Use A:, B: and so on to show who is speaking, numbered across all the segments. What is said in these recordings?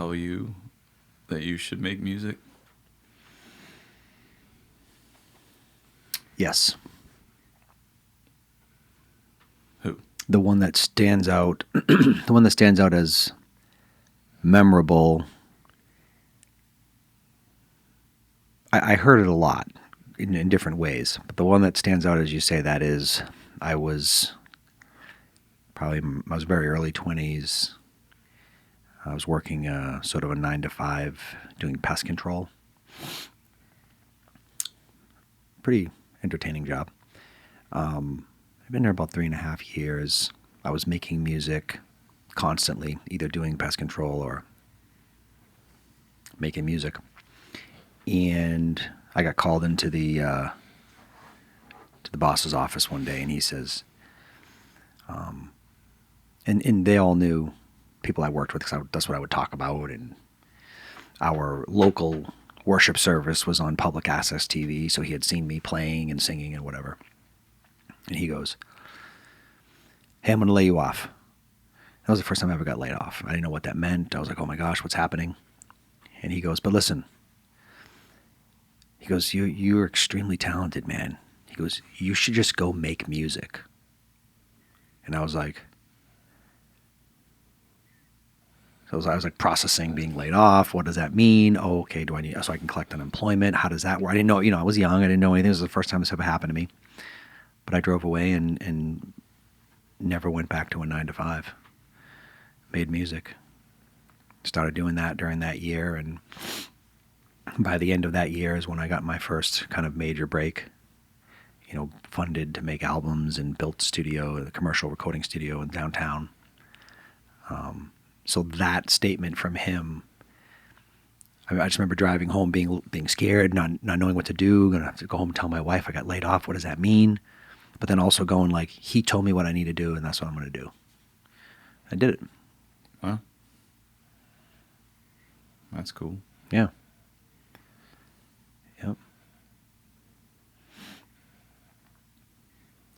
A: tell you that you should make music?
B: Yes.
A: Who?
B: The one that stands out, the one that stands out as memorable. I heard it a lot in different ways, but the one that stands out, as you say, that is, I was very early 20s. I was working sort of a 9 to 5, doing pest control. Pretty entertaining job. I've been there about 3.5 years. I was making music constantly, either doing pest control or making music. And I got called into the boss's office one day, and he says, and they all knew people I worked with because that's what I would talk about. And our local worship service was on public access TV, so he had seen me playing and singing and whatever. And he goes, "Hey, I'm going to lay you off." That was the first time I ever got laid off. I didn't know what that meant. I was like, oh my gosh, what's happening? And he goes, "But listen," he goes, you're extremely talented, man. He goes, "You should just go make music." And I was like, I was like processing being laid off. What does that mean? Oh, okay. So I can collect unemployment? How does that work? I didn't know, I was young. I didn't know anything. This was the first time this ever happened to me. But I drove away and never went back to a 9 to 5. Made music. Started doing that during that year. And by the end of that year is when I got my first kind of major break, funded to make albums and built a commercial recording studio in downtown. So that statement from him, I just remember driving home being scared, not knowing what to do. Gonna have to go home and tell my wife I got laid off. What does that mean? But then also going like, he told me what I need to do, and that's what I'm going to do. I did it.
A: Wow. That's cool.
B: Yeah. Yep.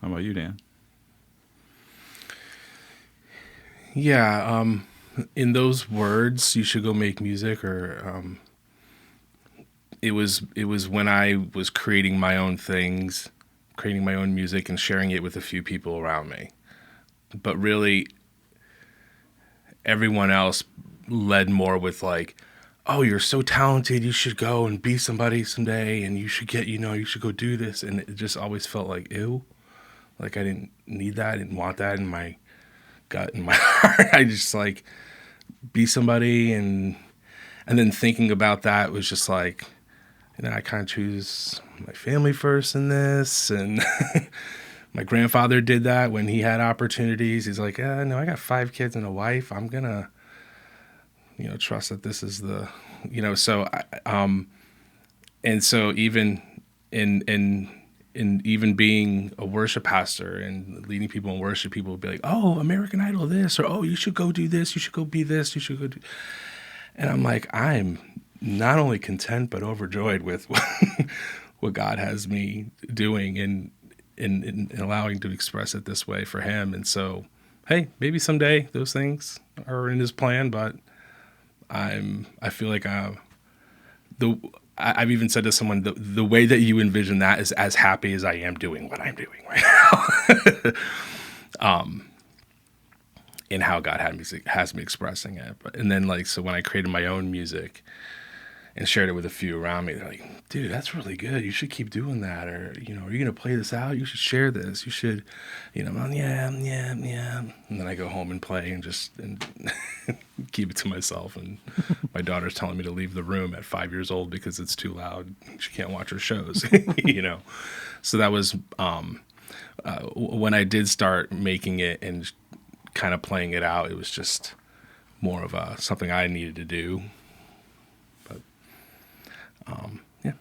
A: How about you, Dan?
C: Yeah, in those words, you should go make music, or it was when I was creating my own things, creating my own music and sharing it with a few people around me. But really, everyone else led more with like, "Oh, you're so talented, you should go and be somebody someday, and you should get, you should go do this." And it just always felt like, ew. Like I didn't need that, I didn't want that in my gut, in my heart. I just like, be somebody, and then thinking about that was just like, I kind of choose my family first in this, and my grandfather did that when he had opportunities. He's like, no, I got 5 kids and a wife. I'm gonna, trust that this is the, So, and so even in even being a worship pastor and leading people in worship, people would be like, "Oh, American Idol this," or "Oh, you should go do this, you should go be this, you should go do," and I'm like, I'm not only content but overjoyed with what God has me doing and allowing to express it this way for Him. And so, hey, maybe someday those things are in His plan, but I feel like I've even said to someone, the way that you envision that is as happy as I am doing what I'm doing right now. And how God has me expressing it. And then so when I created my own music and shared it with a few around me, they're like, "Dude, that's really good. You should keep doing that." Or, "Are you going to play this out? You should share this. You should, I'm like, yeah. And then I go home and play and keep it to myself. And my daughter's telling me to leave the room at 5 years old because it's too loud. She can't watch her shows, So that was when I did start making it and kind of playing it out. It was just more of something I needed to do. But yeah.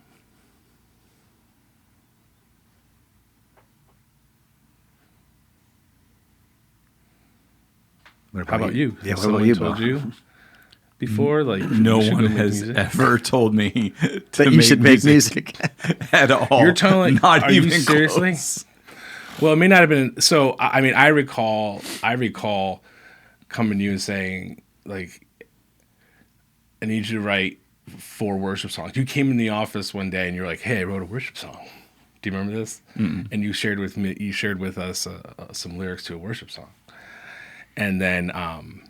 C: How about you?
B: Yeah,
C: Has
B: what about
C: someone
B: you,
C: told
B: Bo?
C: you before? Like,
A: No
C: you should
A: one
C: go make
A: has
C: music?
A: ever told me
B: That you should make music.
A: at all.
C: You're telling,
A: Not
C: are
A: even
C: you seriously?
A: close.
C: Well, it may not have been. So, I mean, I recall coming to you and saying, like, I need you to write 4 worship songs. You came in the office one day and you're like, hey, I wrote a worship song. Do you remember this?
A: Mm-mm.
C: And you shared with us some lyrics to a worship song. And then, and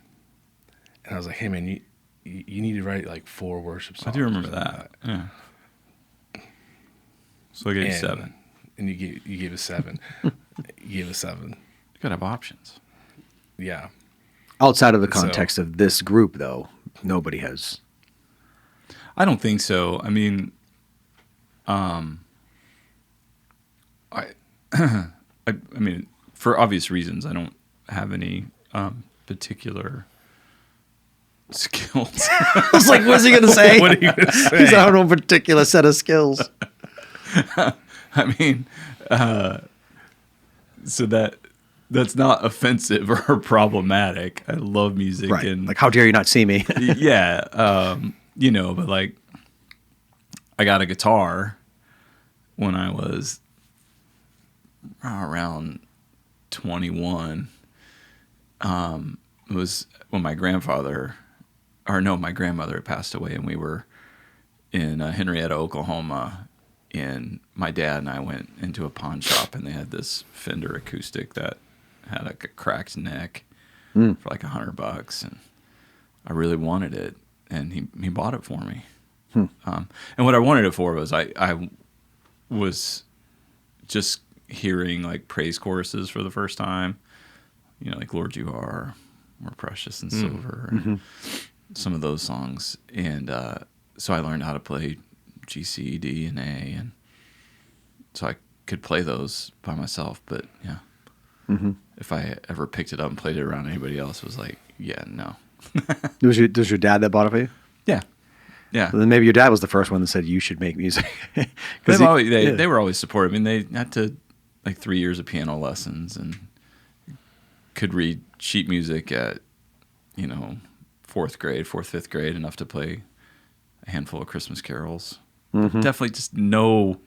C: I was like, hey man, you need to write like 4 worship
A: I
C: songs.
A: do remember that. Yeah. So I gave you 7.
C: And you gave us 7. You gave us 7.
A: You gotta have options.
C: Yeah.
B: Outside of the context of this group, though, nobody has.
A: I don't think so. I mean, I mean, for obvious reasons, I don't have any particular skills.
B: I was like, what's he going to say?
C: What are you going to say?
B: He's out on a particular set of skills.
A: I mean, so that's not offensive or problematic. I love music,
B: Right.
A: and
B: Like, how dare you not see me?
A: yeah, you know, but like, I got a guitar when I was around 21. It was when my grandmother had passed away, and we were in Henrietta, Oklahoma, and my dad and I went into a pawn shop, and they had this Fender acoustic that had like a cracked neck for like $100, and I really wanted it, and he bought it for me. And what I wanted it for was I was just hearing like praise choruses for the first time, you know, like Lord You Are, More Precious Than Silver, and some of those songs. And so I learned how to play G, C, D, and A, and so I could play those by myself. But yeah, if I ever picked it up and played it around anybody else, it was like, yeah, no.
B: Was your dad that bought it for you?
A: Yeah. Yeah.
B: Well, then maybe your dad was the first one that said you should make music.
A: They were always supportive. I mean, they had to like 3 years of piano lessons and could read sheet music at, you know, 4th, 5th grade, enough to play a handful of Christmas carols. But definitely just no,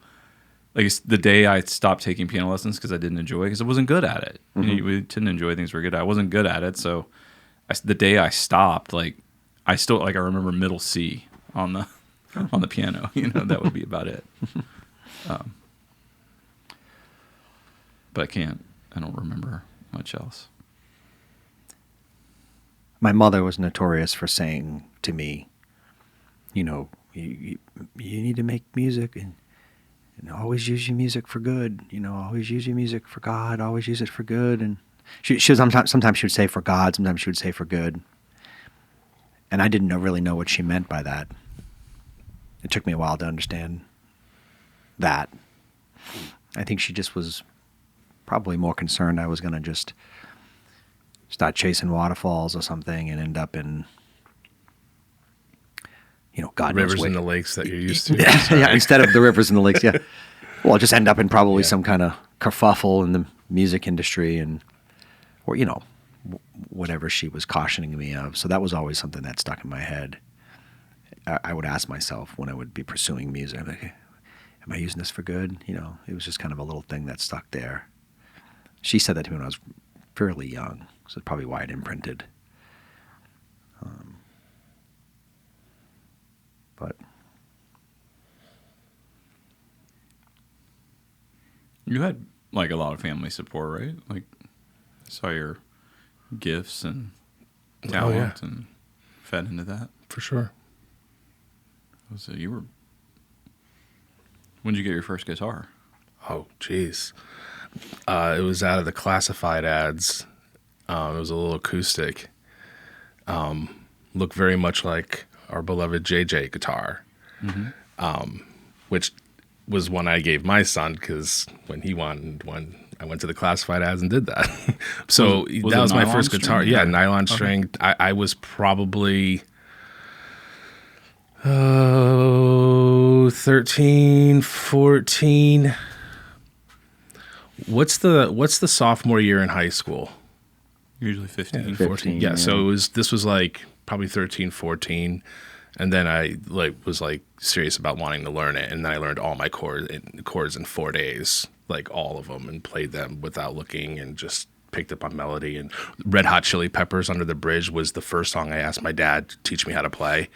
A: like the day I stopped taking piano lessons because I didn't enjoy it, because I wasn't good at it. You know, we didn't enjoy things we're good at. I wasn't good at it. So the day I stopped, like I remember middle C on the piano, you know, that would be about it. But I don't remember much else.
B: My mother was notorious for saying to me, you know, you need to make music and always use your music for good. You know, always use your music for God. Always use it for good. And she sometimes she would say for God. Sometimes she would say for good. And I didn't really know what she meant by that. It took me a while to understand that. I think she just was probably more concerned I was going to just start chasing waterfalls or something and end up in, you know, God knows
C: Rivers
B: where.
C: and the lakes that you're used to.
B: Yeah, instead of the rivers and the lakes, yeah. Well, I'll just end up in probably some kind of kerfuffle in the music industry or, you know, whatever she was cautioning me of. So that was always something that stuck in my head. I would ask myself when I would be pursuing music, I'm like, am I using this for good? You know, it was just kind of a little thing that stuck there. She said that to me when I was fairly young, so it's probably why it imprinted. But
A: You had like a lot of family support, right? Like, I saw your gifts and talent and fed into that.
C: For sure.
A: So when did you get your first guitar?
C: Oh, jeez. It was out of the classified ads. It was a little acoustic. Looked very much like our beloved JJ guitar, which was one I gave my son because when he wanted one, I went to the classified ads and did that. So
A: Was
C: that
A: it
C: was my
A: nylon
C: first
A: string?
C: guitar. Yeah, nylon string. I was probably 13, 14. What's the sophomore year in high school?
A: Usually 15.
B: 15.
C: Yeah, so this was like probably 13, 14. And then I was serious about wanting to learn it, and then I learned all my chords in 4 days, like all of them, and played them without looking, and just picked up on melody. And Red Hot Chili Peppers, Under the Bridge, was the first song I asked my dad to teach me how to play.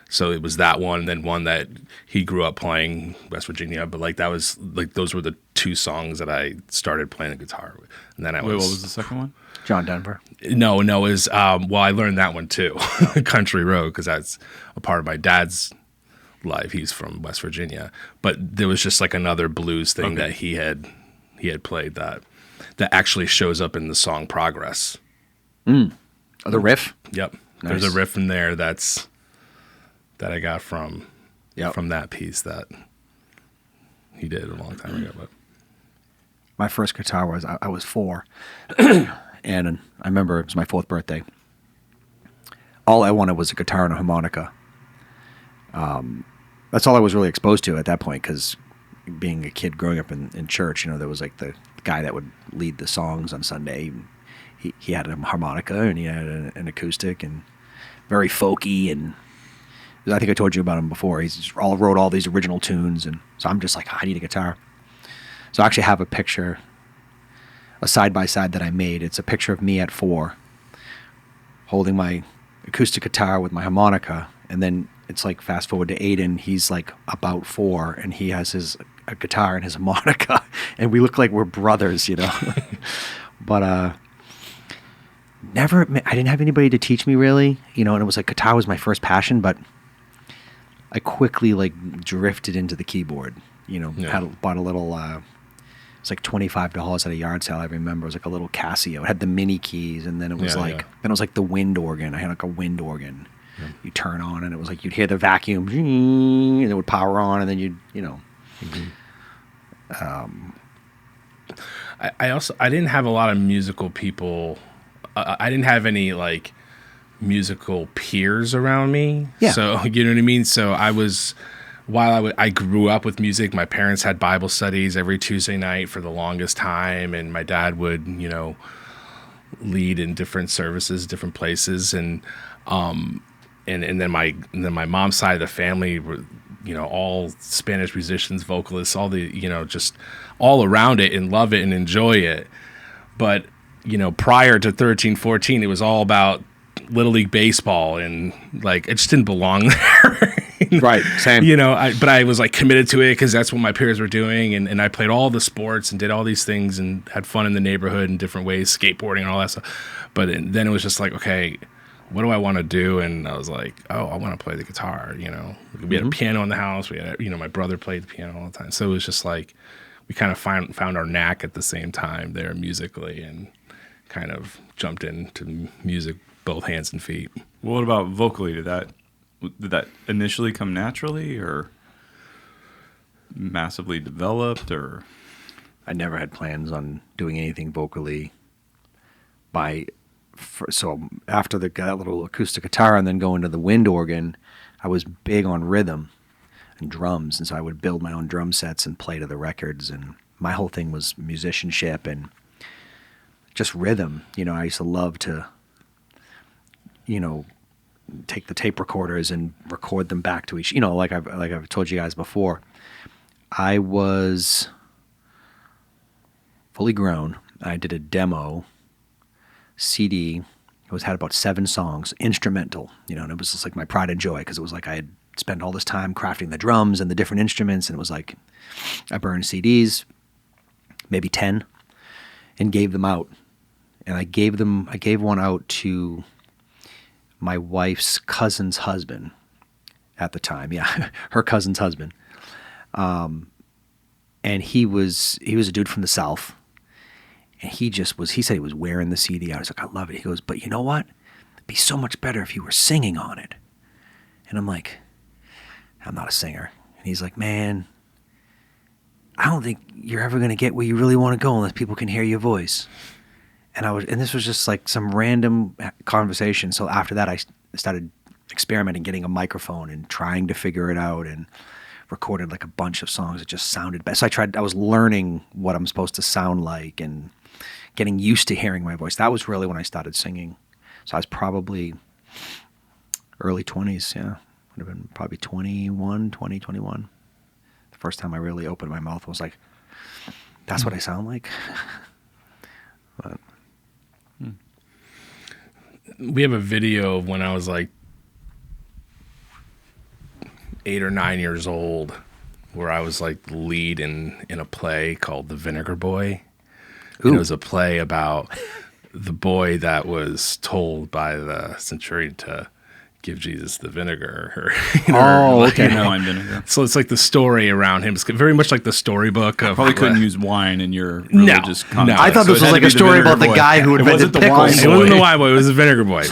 C: So it was that one, then one that he grew up playing, West Virginia. But like that was like those were the two songs that I started playing the guitar with. And then
A: Wait, what was the second one?
B: John Denver.
C: No, is well, I learned that one too, Country Road, because that's a part of my dad's life. He's from West Virginia, but there was just like another blues thing that he had played that actually shows up in the song Progress.
B: Oh, the riff.
C: Yep,
B: Nice.
C: there's a riff in there that I got from that piece that he did a long time ago. But
B: My first guitar was I was 4, and I remember it was my 4th birthday. All I wanted was a guitar and a harmonica. That's all I was really exposed to at that point, because being a kid growing up in church, there was like the guy that would lead the songs on Sunday. He had a harmonica and he had an acoustic and very folky, and I think I told you about him before. He's wrote all these original tunes, and so I'm just like, I need a guitar. So I actually have a picture, a side-by-side that I made. It's a picture of me at 4 holding my acoustic guitar with my harmonica, and then it's like fast forward to Aiden. He's like about 4, and he has a guitar and his harmonica, and we look like we're brothers, But I didn't have anybody to teach me really, and it was like guitar was my first passion, but I quickly like drifted into the keyboard. Bought a little. It's like $25 at a yard sale. I remember it was like a little Casio. It had the mini keys, and then it was then it was like the wind organ. I had like a wind organ. Yeah. You turn on, and it was like you'd hear the vacuum, and it would power on, and then
C: I didn't have a lot of musical people. I didn't have any like musical peers around me.
B: Yeah.
C: So you know what I mean. So I grew up with music. My parents had Bible studies every Tuesday night for the longest time, and my dad would, lead in different services, different places, and then my mom's side of the family were, all Spanish musicians, vocalists, all the, just all around it and love it and enjoy it. But, prior to 13, 14, it was all about Little League baseball, and like it just didn't belong there.
B: Right, same.
C: But I was like committed to it because that's what my peers were doing, and I played all the sports and did all these things and had fun in the neighborhood in different ways, skateboarding and all that stuff. But then it was just like, okay, what do I want to do? And I was like, oh, I want to play the guitar. We had a piano in the house. We had, my brother played the piano all the time. So it was just like we kind of found our knack at the same time there musically, and kind of jumped into music both hands and feet.
A: What about vocally? Did that initially come naturally, or massively developed, or?
B: I never had plans on doing anything vocally. So after that little acoustic guitar and then going to the wind organ, I was big on rhythm and drums, and so I would build my own drum sets and play to the records, and my whole thing was musicianship and just rhythm. I used to love to, take the tape recorders and record them back to each. Like I've told you guys before, I was fully grown. I did a demo CD. It had about 7 songs, instrumental, and it was just like my pride and joy, because it was like I had spent all this time crafting the drums and the different instruments, and it was like I burned CDs, maybe 10, and gave them out. And I gave one out to my wife's cousin's husband at the time. Yeah, her cousin's husband. And he was a dude from the South. And he said he was wearing the CD out. I was like, I love it. He goes, but you know what? It'd be so much better if you were singing on it. And I'm like, I'm not a singer. And he's like, man, I don't think you're ever going to get where you really want to go unless people can hear your voice. And this was just like some random conversation. So after that, I started experimenting, getting a microphone and trying to figure it out, and recorded like a bunch of songs that just sounded best. So I was learning what I'm supposed to sound like and getting used to hearing my voice. That was really when I started singing. So I was probably early 20s, yeah. Would have been probably 21. The first time I really opened my mouth, I was like, that's what I sound like? But
C: we have a video of when I was like 8 or 9 years old, where I was like the lead in a play called The Vinegar Boy. And it was a play about the boy that was told by the centurion to give Jesus the vinegar.
B: Okay.
A: Wine vinegar.
C: So it's like the story around him. It's very much like the storybook of.
A: Probably couldn't use wine in your religious context.
B: I thought this was like a story about the guy who invented
A: the wine
B: pickles.
C: It wasn't the wine boy. It was the vinegar boy.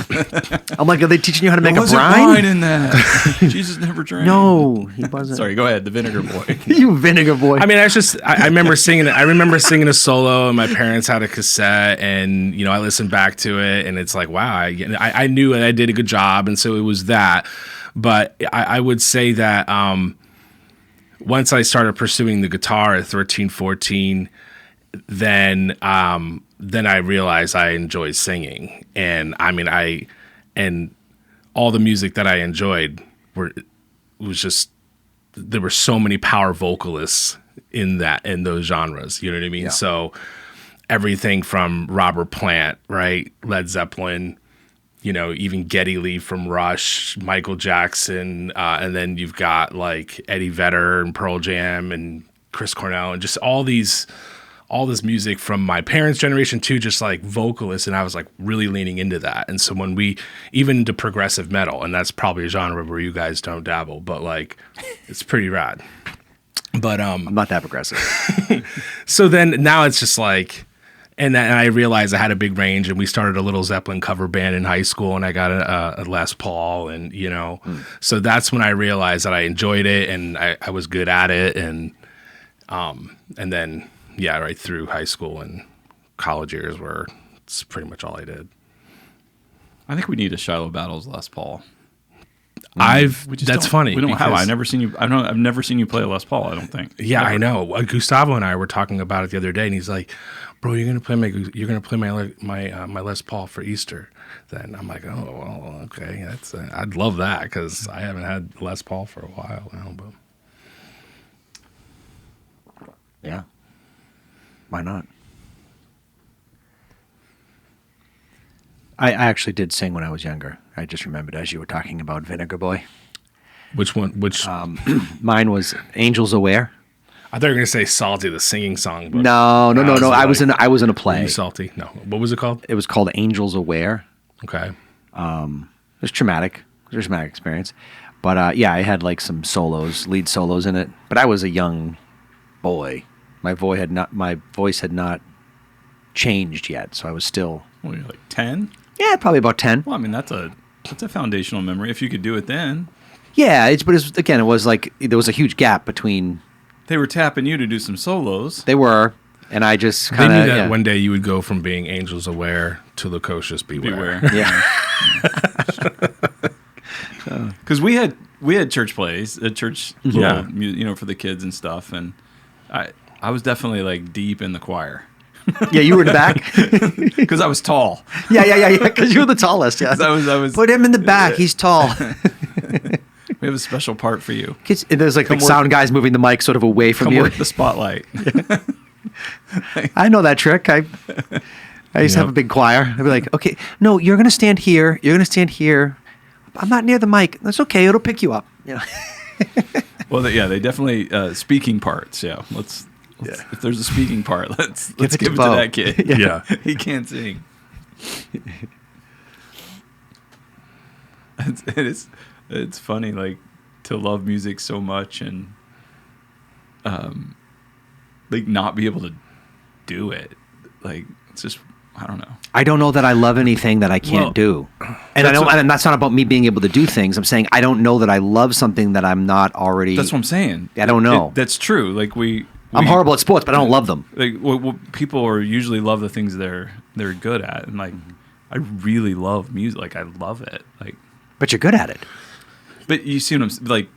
B: I'm like, are they teaching you how to make a
A: wasn't
B: brine?
A: wine in that. Jesus never drank.
B: No, he wasn't.
A: Sorry, go ahead. The vinegar boy.
B: You vinegar boy.
C: I mean, I remember singing it. I remember singing a solo, and my parents had a cassette, and I listened back to it, and it's like, wow, I knew I did a good job, and so it was that. But I would say that once I started pursuing the guitar at 13, 14, then I realized I enjoyed singing, and I mean and all the music that I enjoyed was just, there were so many power vocalists in those genres. You know what I mean?
B: Yeah.
C: So everything from Robert Plant, right, Led Zeppelin, even Geddy Lee from Rush, Michael Jackson, and then you've got like Eddie Vedder and Pearl Jam and Chris Cornell, and just all this music from my parents' generation too, just like vocalists, and I was like really leaning into that. And so when even into progressive metal, and that's probably a genre where you guys don't dabble, but like it's pretty rad. But
B: I'm not that progressive.
C: so then now it's just like. And I realized I had a big range, and we started a little Zeppelin cover band in high school, and I got a Les Paul, and so that's when I realized that I enjoyed it, and I was good at it, and then right through high school and college years, where it's pretty much all I did.
A: I think we need a Shiloh Battles Les Paul.
C: That's funny.
A: We don't have. I've never seen you. I've never seen you play a Les Paul. I don't think.
C: Yeah,
A: Never.
C: I know. Gustavo and I were talking about it the other day, and he's like, "Bro, you're gonna play my Les Paul for Easter." Then I'm like, "Oh, well, okay. I'd love that because I haven't had Les Paul for a while now." But
B: Yeah. Why not? I actually did sing when I was younger. I just remembered as you were talking about Vinegar Boy.
C: which one? Which
B: Mine was Angels Aware.
C: I thought you were gonna say "Salty," the singing song. But
B: No. I was in a
C: Are
B: play.
C: you salty? No. What was it called?
B: It was called Angels Aware.
C: Okay.
B: It was traumatic. It was a traumatic experience. But I had like some lead solos in it. But I was a young boy. My voice had not changed yet, so I was still.
A: What are you, like 10?
B: Yeah, probably about 10.
A: Well, I mean that's a foundational memory. If you could do it then,
B: Yeah, it was like there was a huge gap between.
A: they were tapping you to do some solos.
B: They were, and I just
C: They
B: kind
C: knew
B: of
C: that one day you would go from being Angels Aware to Locosius Beware.
A: Beware.
B: Yeah.
A: Because we had church plays at church,
C: Yeah.
A: for the kids and stuff, and I was definitely like deep in the choir
B: Yeah, you were in the back.
A: because I was tall.
B: Yeah. Because you were the tallest. Yeah.
A: I was.
B: Put him in the back. He's tall.
A: We have a special part for you.
B: There's like sound guys moving the mic sort of away from
A: Come
B: you.
A: work the spotlight.
B: I know that trick. I used to have a big choir. I'd be like, okay, no, you're gonna stand here. You're gonna stand here. I'm not near the mic. That's okay. It'll pick you up. Yeah.
A: Well, they definitely speaking parts. Yeah, let's if there's a speaking part, let's
B: it
A: give
B: to
A: it to
B: Bo.
A: that kid.
C: Yeah.
A: He can't sing. It's funny, like to love music so much and like not be able to do it. Like it's just I don't know.
B: I don't know that I love anything that I can't do, and and that's not about me being able to do things. I'm saying I don't know that I love something that I'm not already.
A: That's what I'm saying.
B: I don't know.
A: That's true. Like
B: I'm horrible at sports, but I don't love them.
A: Like people are usually love the things they're good at, and like I really love music. Like I love it. Like,
B: But you're good at it.
A: but you see what I'm like?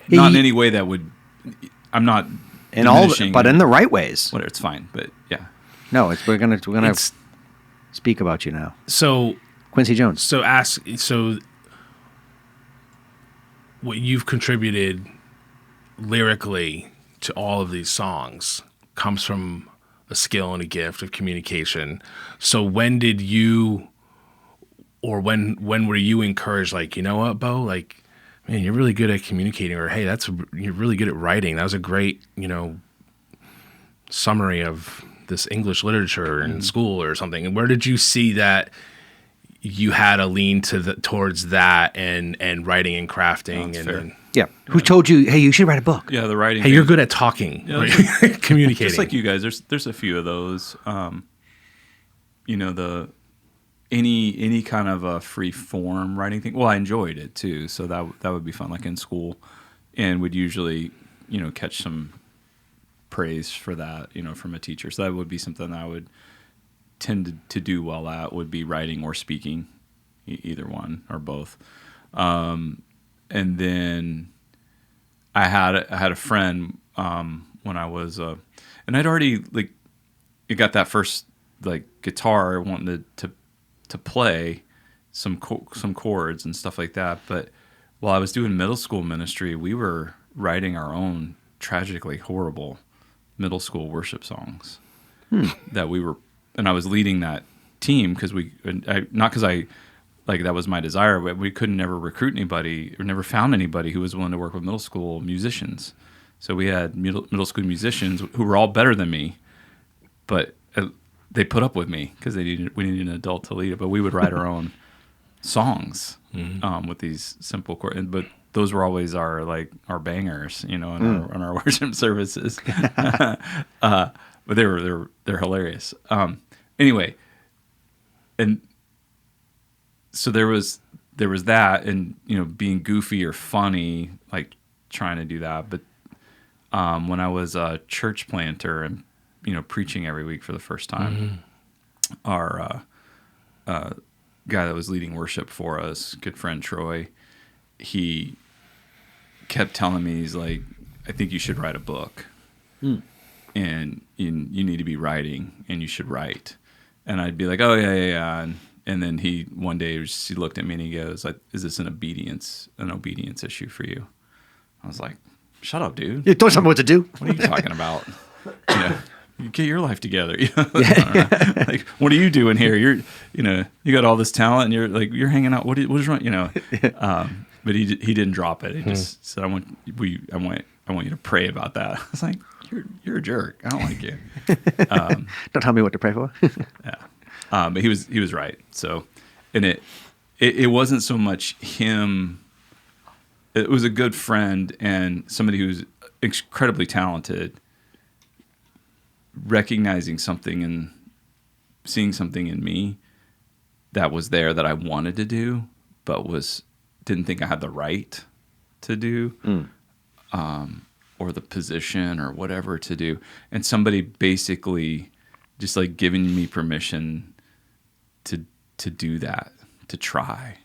A: Not in any way that would. I'm not
B: In all,
A: diminishing
B: but in the right ways.
A: whatever. It's fine. But yeah,
B: No, we're gonna
C: It's-
B: speak about you now,
C: So
B: Quincy Jones.
C: So what you've contributed lyrically to all of these songs comes from a skill and a gift of communication. So when did you or when were you encouraged, like, you know what, Bo, like, man, you're really good at communicating, or hey, you're really good at writing. That was a great, summary of this English literature in school or something. And where did you see that you had a lean towards that and writing and crafting?
A: That's
C: and
A: fair.
C: then,
B: Yeah. Who told you, hey, you should write a book?
A: Yeah, the writing.
C: hey,
A: thing.
C: you're good at talking,
A: Yeah,
C: right? Communicating.
A: Just like you guys, there's a few of those. Any kind of a free form writing thing. Well, I enjoyed it too, so that would be fun. Like in school, and would usually catch some praise for that from a teacher. So that would be something I would tend to do well at. Would be writing or speaking, either one or both. And then I had a friend when I was and I'd already got that first guitar wanting to play some chords and stuff like that. But while I was doing middle school ministry, we were writing our own tragically horrible middle school worship songs that we were, and I was leading that team because not because I that was my desire, but we couldn't never recruit anybody or never found anybody who was willing to work with middle school musicians. So we had middle school musicians who were all better than me, but they put up with me because we needed an adult to lead it. But we would write our own songs with these simple chords. But those were always our bangers, in our worship services. But they're hilarious. Anyway, and so there was that, and being goofy or funny, like trying to do that. But when I was a church planter and preaching every week for the first time, our guy that was leading worship for us, good friend Troy, he kept telling me, he's like, I think you should write a book, and you need to be writing, and you should write. And I'd be like, oh yeah. And then he one day he looked at me and he goes, is this an obedience issue for you? I was like, shut up, dude.
B: Yeah, don't tell me what to do.
A: What are you talking about? You get your life together. Like, what are you doing here? You got all this talent, and you're hanging out. What is wrong? But he didn't drop it. He just said, I want you to pray about that. I was like, you're a jerk. I don't like you.
B: Don't tell me what to pray for.
A: Yeah. But he was right. So, and it wasn't so much him. It was a good friend and somebody who's incredibly talented, recognizing something and seeing something in me that was there that I wanted to do, but didn't think I had the right to do, or the position or whatever to do. And somebody basically just giving me permission to do that, to try.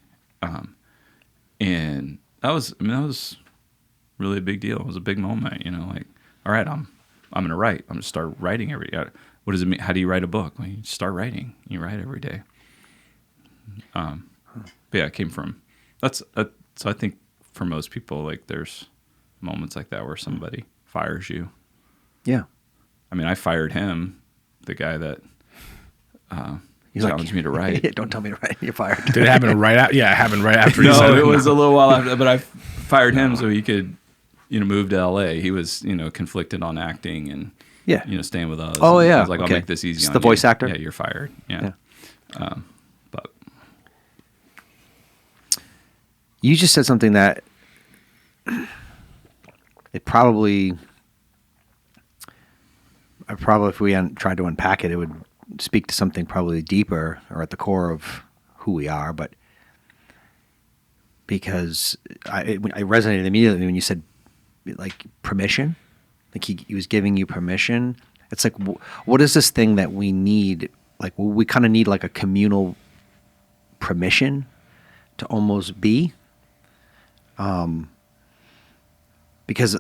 A: And that was really a big deal. It was a big moment, all right, I'm going to write. I'm going to start writing every day. What does it mean? How do you write a book? Well, you start writing. You write every day. But yeah, it came from, so I think for most people, there's moments like that where somebody fires you.
B: Yeah.
A: I mean, I fired him, the guy that challenged me to write.
B: Don't tell me to write. You're fired.
C: Did it happen right after? Yeah, it happened right after.
A: No, it was a little while after, but I fired him so he could, move to LA. He was, conflicted on acting and, staying with us.
B: Oh,
A: and
B: yeah.
A: I was like,
B: Okay.
A: I'll make this easy
B: It's
A: on
B: the
A: you.
B: voice actor?
A: Yeah, you're fired. Yeah. But
B: You just said something that if we hadn't tried to unpack it, it would speak to something probably deeper or at the core of who we are. But because I resonated immediately when you said permission, he was giving you permission. It's what is this thing that we need? We kind of need a communal permission to almost be. Because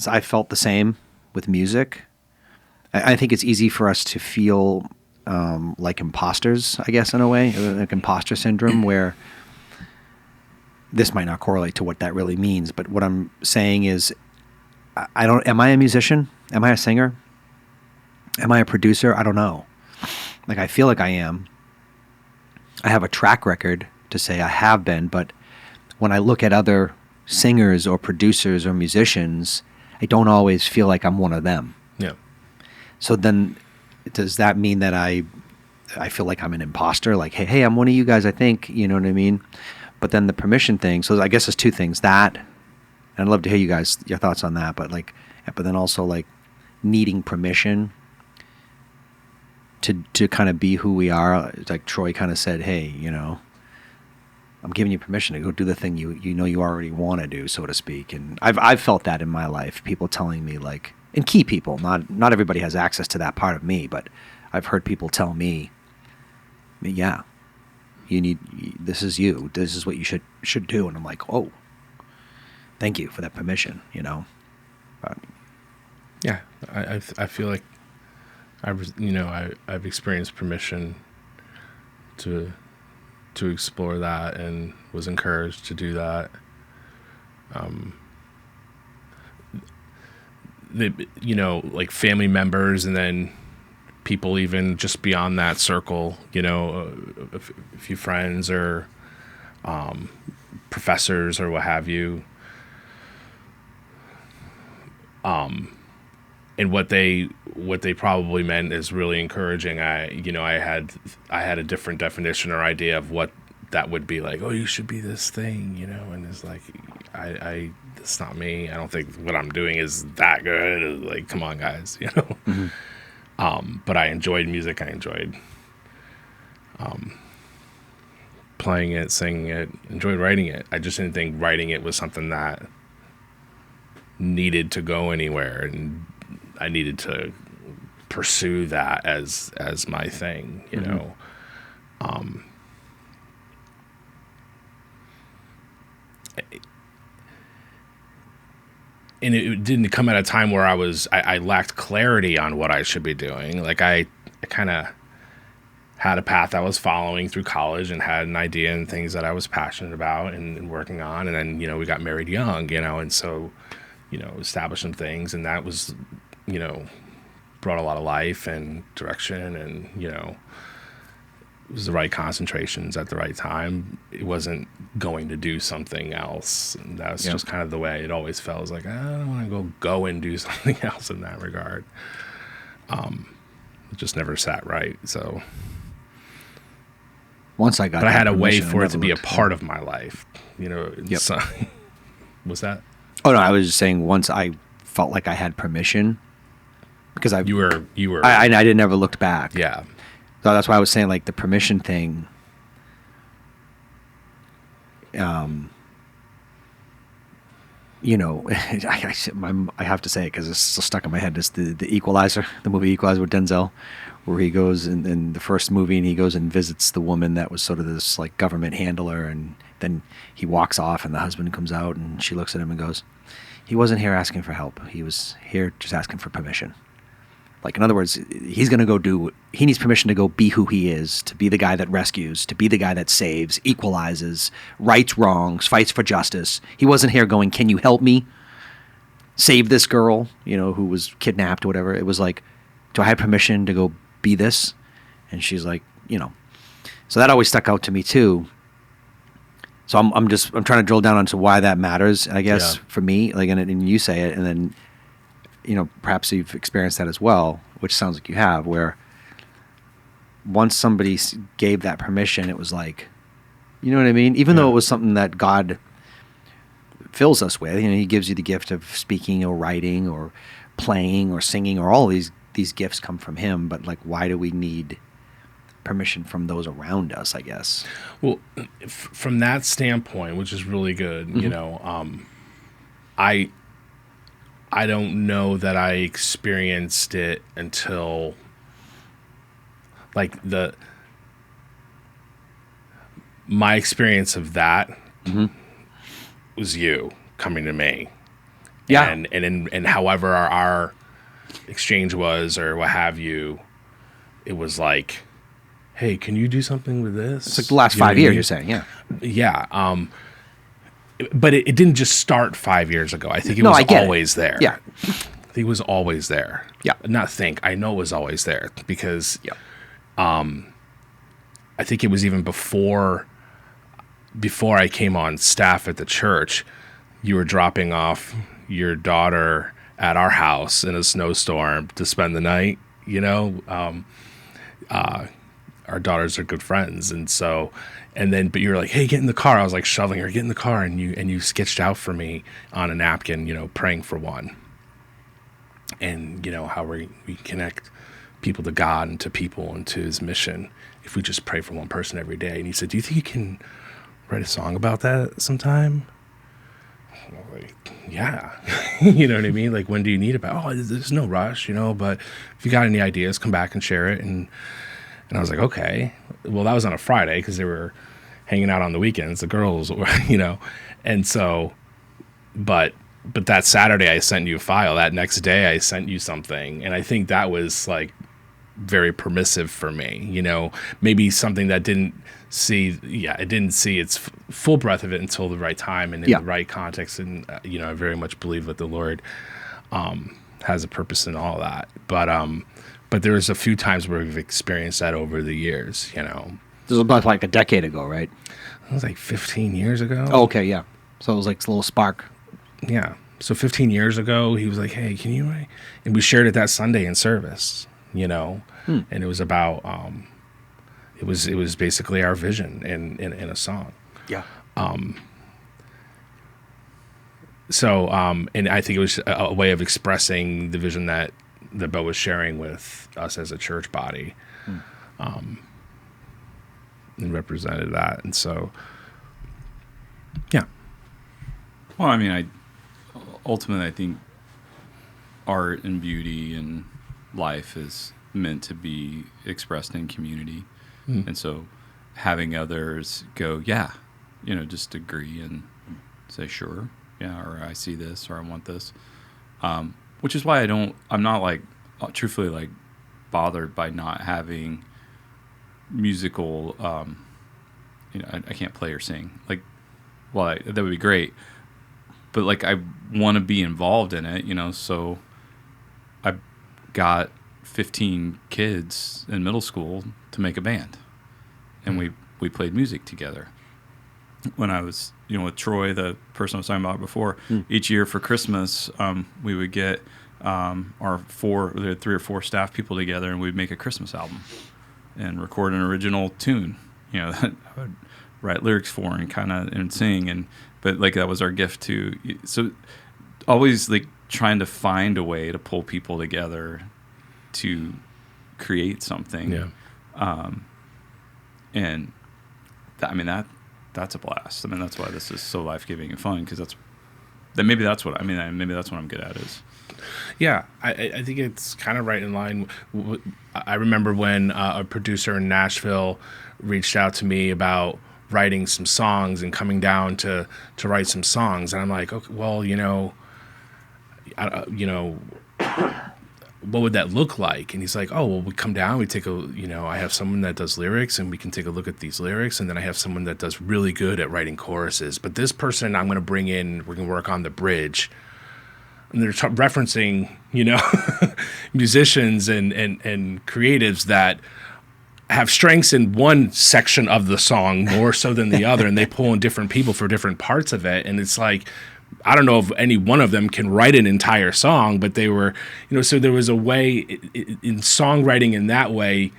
B: I felt the same with music. I think it's easy for us to feel like imposters, I guess, in a way, like imposter syndrome, where this might not correlate to what that really means. But what I'm saying is, am I a musician? Am I a singer? Am I a producer? I don't know. I feel like I am. I have a track record to say I have been, but when I look at other singers or producers or musicians, I don't always feel like I'm one of them.
C: Yeah.
B: So then, does that mean that I feel like I'm an imposter? Like, hey, I'm one of you guys, I think, you know what I mean? But then the permission thing, so I guess there's two things. That, and I'd love to hear your thoughts on that, but then also like needing permission to kind of be who we are. Like Troy kind of said, hey, you know, I'm giving you permission to go do the thing you know you already want to do, so to speak. And I've felt that in my life. People telling me like, and key people, not everybody has access to that part of me, but I've heard people tell me, yeah, this is you. This is what you should do. And I'm like, oh, thank you for that permission, you know. But
C: Yeah, I feel like I've experienced permission to explore that and was encouraged to do that. Like family members and then people even just beyond that circle, a few friends or professors or what have you. And what they probably meant is really encouraging. I had a different definition or idea of what that would be like. Oh, you should be this thing, and it's like, it's not me. I don't think what I'm doing is that good. Like, come on, guys,
B: Mm-hmm.
C: But I enjoyed music. I enjoyed playing it, singing it, enjoyed writing it. I just didn't think writing it was something that needed to go anywhere, and I needed to pursue that as my thing, know. And it didn't come at a time where I lacked clarity on what I should be doing. Like I kind of had a path I was following through college and had an idea and things that I was passionate about and working on. And then, we got married young, and so, established some things, and that was, brought a lot of life and direction, and, it was the right concentrations at the right time. It wasn't going to do something else. And that's just kind of the way it always felt. It was like, I don't want to go and do something else in that regard. It just never sat right. So
B: once I got,
C: but I had a way
B: permission,
C: for it to be a part of my life,
B: Yep.
C: So, was that?
B: Oh no, I was just saying once I felt like I had permission, because
C: You were.
B: I didn't ever looked back.
C: Yeah.
B: So that's why I was saying like the permission thing. I have to say it because it's still stuck in my head. It's the Equalizer, the movie Equalizer with Denzel, where he goes in the first movie and he goes and visits the woman that was sort of this like government handler, and then he walks off and the husband comes out and she looks at him and goes, he wasn't here asking for help. He was here just asking for permission. Like, in other words, he needs permission to go be who he is, to be the guy that rescues, to be the guy that saves, equalizes, rights wrongs, fights for justice. He wasn't here going, can you help me save this girl, who was kidnapped or whatever. It was like, do I have permission to go be this? And she's like, So that always stuck out to me too. So I'm trying to drill down onto why that matters, I guess, for me. Like, and you say it, and then perhaps you've experienced that as well, which sounds like you have, where once somebody gave that permission, it was like, you know what I mean? Even though it was something that God fills us with, he gives you the gift of speaking or writing or playing or singing, or all these gifts come from him. But like, why do we need permission from those around us, I guess?
C: Well, from that standpoint, which is really good,
B: Mm-hmm.
C: I don't know that I experienced it until like my experience of that was you coming to me.
B: Yeah.
C: And however our exchange was or what have you, it was like, hey, can you do something with this?
B: It's like the last 5 years, you're saying, yeah.
C: Yeah. But it didn't just start 5 years ago. I think it was always there.
B: Yeah.
C: I think it was always there.
B: Yeah.
C: I know it was always there because I think it was even before before I came on staff at the church, you were dropping off your daughter at our house in a snowstorm to spend the night. You know, our daughters are good friends, and so, and then, but you were like, "Hey, get in the car." I was like shoving her, "Get in the car," and you sketched out for me on a napkin, you know, praying for one, and you know how we connect people to God and to people and to His mission if we just pray for one person every day. And he said, "Do you think you can write a song about that sometime?" I was like, yeah. You know what I mean? Like, when do you need it? Oh, there's no rush, you know, but if you got any ideas, come back and share it. And I was like, okay. Well, that was on a Friday because they were hanging out on the weekends, the girls, you know. And so, but that Saturday I sent you a file. That next day I sent you something. And I think that was like very permissive for me, you know, maybe something that didn't see its full breadth of it until the right time and in the right context. And, you know, I very much believe that the Lord has a purpose in all that. But there's a few times where we've experienced that over the years, you know.
B: This was about like a decade ago, right?
C: It was like 15 years ago.
B: Oh, okay, yeah. So it was like a little spark.
C: Yeah. So 15 years ago, he was like, "Hey, can you write?" And we shared it that Sunday in service, you know. And it was about it was basically our vision in a song.
B: Yeah.
C: So and I think it was a way of expressing the vision that Bo was sharing with us as a church body, and represented that. And so, yeah.
A: Well, I mean, ultimately I think art and beauty and life is meant to be expressed in community. And so having others go, yeah, you know, just agree and say, sure, yeah, or I see this, or I want this, which is why I'm not like truthfully like bothered by not having musical, you know, I can't play or sing, like, well, that would be great, but like I want to be involved in it, you know. So I got 15 kids in middle school to make a band, and we played music together. When I was, you know, with Troy, the person I was talking about before, each year for Christmas, we would get there were 3 or 4 staff people together, and we'd make a Christmas album and record an original tune, you know, that I would write lyrics for and sing, but like that was our gift too. So always like trying to find a way to pull people together to create something.
C: Yeah.
A: And I mean, that's a blast. I mean, that's why this is so life-giving and fun, because maybe that's what I'm good at is.
C: Yeah, I think it's kind of right in line. I remember when a producer in Nashville reached out to me about writing some songs and coming down to write some songs, and I'm like, okay, well, you know, what would that look like? And he's like, oh, well, we come down, we take I have someone that does lyrics, and we can take a look at these lyrics, and then I have someone that does really good at writing choruses, but this person I'm going to bring in, we're going to work on the bridge. And they're referencing, you know, musicians and creatives that have strengths in one section of the song more so than the other, and they pull in different people for different parts of it. And it's like, I don't know if any one of them can write an entire song, but they were, you know, so there was a way in songwriting in that way,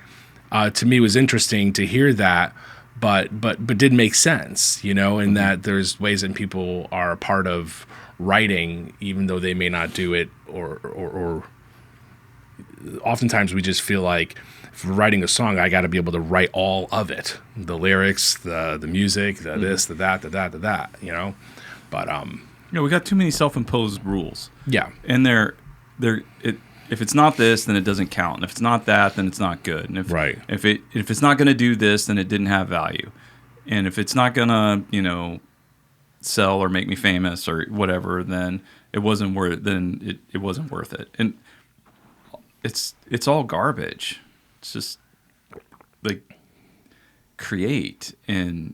C: to me was interesting to hear that, but did make sense, you know, in that there's ways that people are a part of writing, even though they may not do it, or oftentimes we just feel like if we're writing a song, I got to be able to write all of it, the lyrics, the music, the this, the that, you know. But
A: we got too many self-imposed rules.
C: Yeah,
A: and if it's not this, then it doesn't count, and if it's not that, then it's not good, and if it's not going to do this, then it didn't have value, and if it's not going to, you know, sell or make me famous or whatever, then it wasn't worth it. And it's all garbage. It's just like create and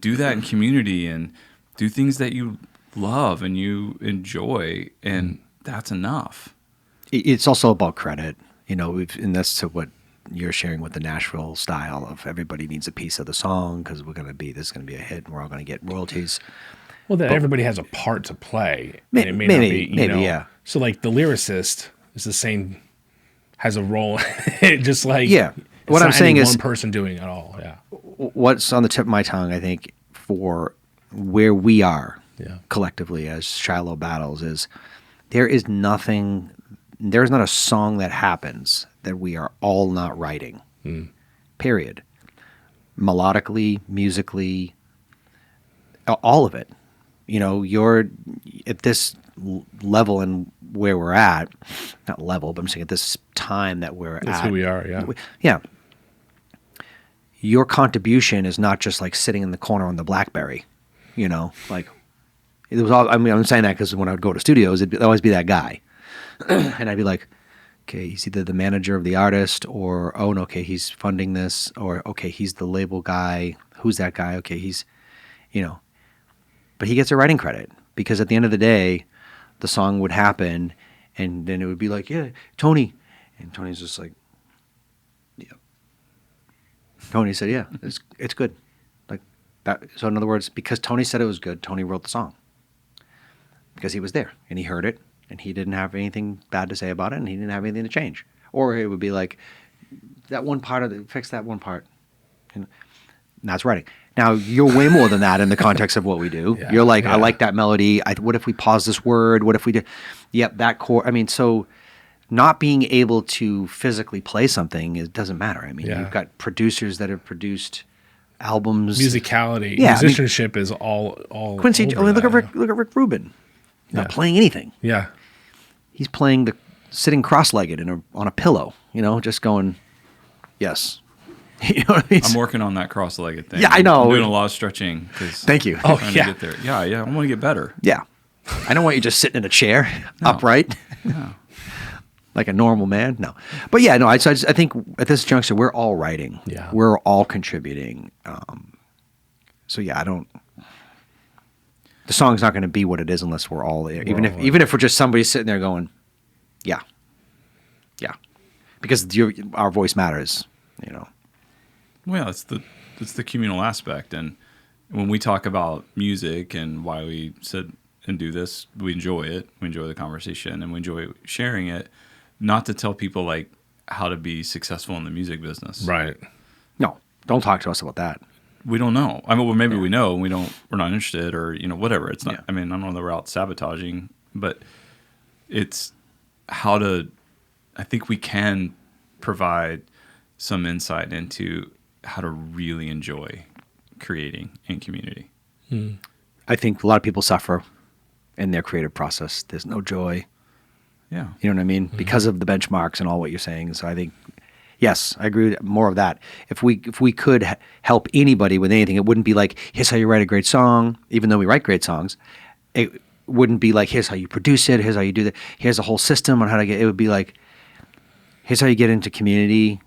A: do that in community and do things that you love and you enjoy, and that's enough.
B: It's also about credit, you know, and that's to what you're sharing with the Nashville style of everybody needs a piece of the song because this is going to be a hit and we're all going to get royalties.
C: Well, that everybody has a part to play.
B: May-
C: And it may
B: maybe-
C: not be,
B: maybe, yeah.
C: So like the lyricist is the same, has a role, just like
B: Yeah.
C: it's
B: What I'm
C: not
B: saying
C: any
B: is-
C: one person doing it all. Yeah.
B: What's on the tip of my tongue, I think, for where we are
C: Yeah.
B: collectively as Shiloh battles is there's not a song that happens that we are all not writing. Period. Melodically, musically, all of it. You're at this level and where we're at, not level, but I'm saying at this time that we're
C: That's
B: at.
C: who we are. Yeah.
B: Yeah. Your contribution is not just like sitting in the corner on the BlackBerry, like it was all, I'm saying that because when I would go to studios, it'd always be that guy. And I'd be like, okay, he's either the manager of the artist or, oh, no, okay, he's funding this, or, okay, he's the label guy. Who's that guy? Okay, he's, but he gets a writing credit because at the end of the day, the song would happen and then it would be like, yeah, Tony. And Tony's just like, yeah. Tony said, yeah, it's good. Like that. So in other words, because Tony said it was good, Tony wrote the song because he was there and he heard it and he didn't have anything bad to say about it and he didn't have anything to change. Or it would be like that one part of it, fix that one part. And that's writing. Now you're way more than that in the context of what we do.
C: Yeah,
B: You're like,
C: yeah.
B: I like that melody. What if we pause this word? What if we did? Yep, that chord. I mean, so not being able to physically play something, it doesn't matter. I mean,
C: Yeah.
B: you've got producers that have produced albums.
C: Musicality,
B: Yeah, I mean-
C: musicianship is all.
B: Quincy,
C: over
B: I mean, look
C: that,
B: at Rick Rubin. Not playing anything.
C: Yeah.
B: He's playing sitting cross-legged on a pillow. Just going, yes. You know what I mean?
A: I'm working on that cross-legged thing.
B: Yeah, I know.
A: I'm doing a lot of stretching.
B: Thank you.
C: Oh,
A: Trying
C: yeah.
A: to get there. Yeah. I want to get better.
B: Yeah. I don't want you just sitting in a chair, upright,
A: No.
B: like a normal man. No. But yeah, no, I think at this juncture, we're all writing.
C: Yeah.
B: We're all contributing. So yeah, the song's not going to be what it is unless we're all there. Even if we're just somebody sitting there going, yeah. Yeah. Because our voice matters,
A: Well, it's the communal aspect, and when we talk about music and why we sit and do this, we enjoy it. We enjoy the conversation, and we enjoy sharing it. Not to tell people like how to be successful in the music business.
C: Right.
B: No, don't talk to us about that.
A: We don't know. I mean, well, maybe we know. And we're not interested, or whatever. It's not.
B: Yeah.
A: I mean, I don't know that we're out sabotaging, but it's how to. I think we can provide some insight into how to really enjoy creating in community.
B: I think a lot of people suffer in their creative process. There's no joy.
A: Yeah.
B: You know what I mean? Because of the benchmarks and all what you're saying. So I think, yes, I agree with more of that. If we could help anybody with anything, it wouldn't be like, here's how you write a great song, even though we write great songs. It wouldn't be like, here's how you produce it, here's how you do that, here's a whole system on how to get it. Would be like, here's how you get into community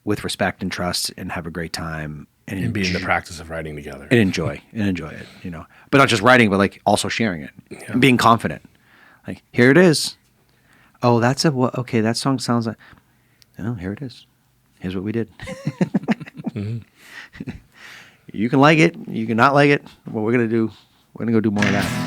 B: with respect and trust and have a great time.
C: And be in the practice of writing together.
B: And enjoy it, But not just writing, but like also sharing it and being confident. Like, here it is. Oh, okay, that song sounds like, oh, here it is. Here's what we did. You can like it, you can not like it. What we're going to do, we're going to go do more of that.